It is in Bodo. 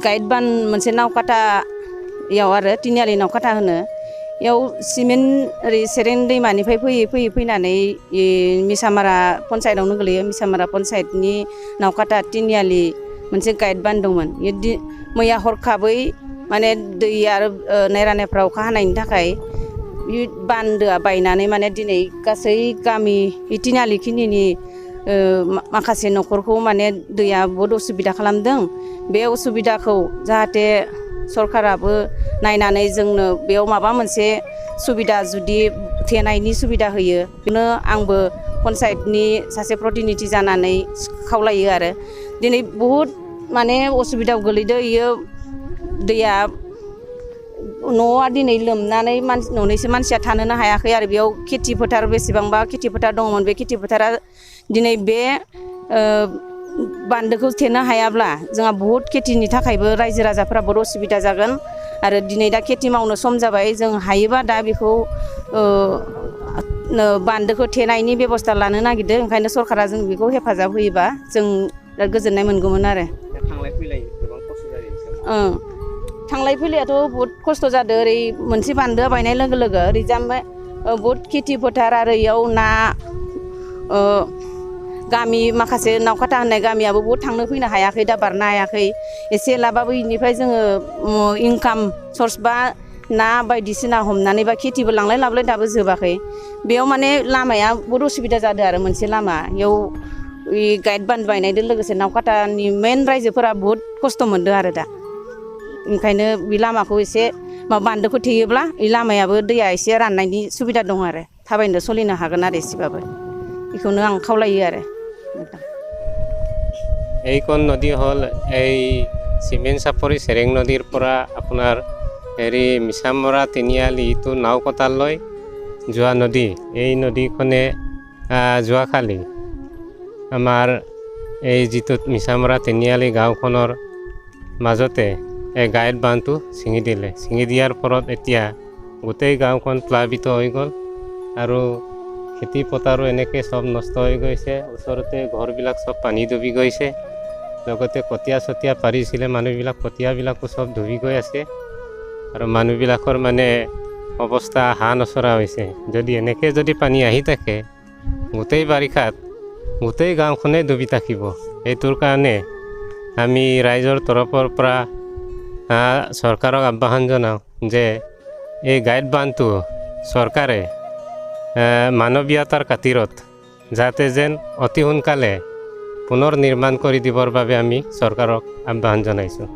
गाइड बान मोनसे नावकाटा याव आरो तिनिआलि नावकाटा होनो याव सिमेन्ट ओरै सेरें दैमानिफ्राय फैयै फैनानै मिसामारा पन्सायतआवनो गोलैयो मिसामारा पन्सायतनि नावकाटा तिनिआलि मोनसे गाइड बान दंमोन मैया हरखाबै माने दै आरो नायरानेफ्राव अखा हानायनि थाखाय बे बान्दोआ बायनानै माने दिनै गासै गामि तिनिआलिखिनिनि माखासे न'खरखौ माने दैया बहुद असुबिदा खालामदों बे असुबिदाखौ जाहाथे सरकाराबो नायनानै जोंनो बेयाव माबा मोनसे सुबिदा जुदि थेनायनि सुबिदा होयो बेखौनो आंबो पन्सायतनि सासे प्रतिनिधि जानानै खावलायो आरो दिनै बहुद माने असुबिदायाव गोलैदो इयो दैया न'आ दिनै लोमनानै न'नैसो मानसिया थानोनो हायाखै आरो बेयाव खेथि फोथार बेसेबांबा खेथि फोथार दंमोन बे खेथि फोथारा दिनै बे बान्दोखौ थेनो हायाब्ला जोंहा बहुद खेथिनि थाखायबो रायजो राजाफोरा बहुद असुबिदा जागोन आरो दिनै दा खेथि मावनो सम जाबाय जों हायोबा दा बेखौ बान्दोखौ थेनायनि बेबस्था लानो नागिरदों ओंखायनो सरकारा जों बेखौ हेफाजाब होयोबा जों गोजोननाय मोनगौमोन आरो थांलाय फैलाय गोबां खस्थ' जायो थांलाय फैलायाथ' बहुद खस्थ' जादों ओरै मोनसे बान्दोआ बायनाय लोगो लोगो ओरैजाय बहुद खेथि फोथार आरो इयाव ना गामि माखासे नावकाटा होननाय गामियाबो बहुद थांनो फैनो हायाखै दा बारनो हायाखै एसे एलाबाबो इनिफ्राय जोङो इनकाम सर्स बा ना बायदिसिना हमनानै बा खेथिबो लांलाय लाबोलाय दाबो जोबाखै बेयाव माने लामाया बहुद असुबिदा जादों आरो मोनसे लामा इयाव गाइड बान बायनायजों लोगोसे नावकाटानि मेन रायजोफोरा बहुद खस्थ' मोनदों आरो दा ओंखायनो बे लामाखौ एसे बान्दोखौ थेयोब्ला बे लामायाबो दैया एसे राननायनि सुबिदा दं आरो थाबायनो सोलिनो हागोन आरो एसेबाबो बेखौनो आं खावलायो आरो এইখন নদী হ'ল এই চিমেণ্ট চাপৰি চেৰেং নদীৰ পৰা আপোনাৰ মিছামৰা তিনিআলি ইটো নাওকটালৈ যোৱা নদী এই নদীখনে যোৱাকালি আমাৰ এই যিটো মিছামৰা তিনিআলি গাঁওখনৰ মাজতে এই গাইড বান্ধটো ছিঙি দিলে ছিঙি দিয়াৰ ফলত এতিয়া গোটেই গাঁওখন প্লাবিত হৈ গ'ল আৰু খেতি পথাৰো এনেকৈ চব নষ্ট হৈ গৈছে ওচৰতে ঘৰবিলাক চব পানী ডুবি গৈছে লগতে কঠীয়া চঠীয়া পাৰিছিলে মানুহবিলাক কঠীয়াবিলাকো চব ডুবি গৈ আছে আৰু মানুহবিলাকৰ মানে অৱস্থা হা নচৰা হৈছে যদি এনেকৈ যদি পানী আহি থাকে গোটেই বাৰিষাত গোটেই গাঁওখনেই ডুবি থাকিব এইটোৰ কাৰণে আমি ৰাইজৰ তৰফৰ পৰা চৰকাৰক আহ্বান জনাওঁ যে এই গাইড বান্ধটো চৰকাৰে মানৱীয়তাৰ খাতিৰত যাতে যেন অতি সোনকালে পুনৰ নিৰ্মাণ কৰি দিবৰ বাবে আমি চৰকাৰক আহ্বান জনাইছোঁ।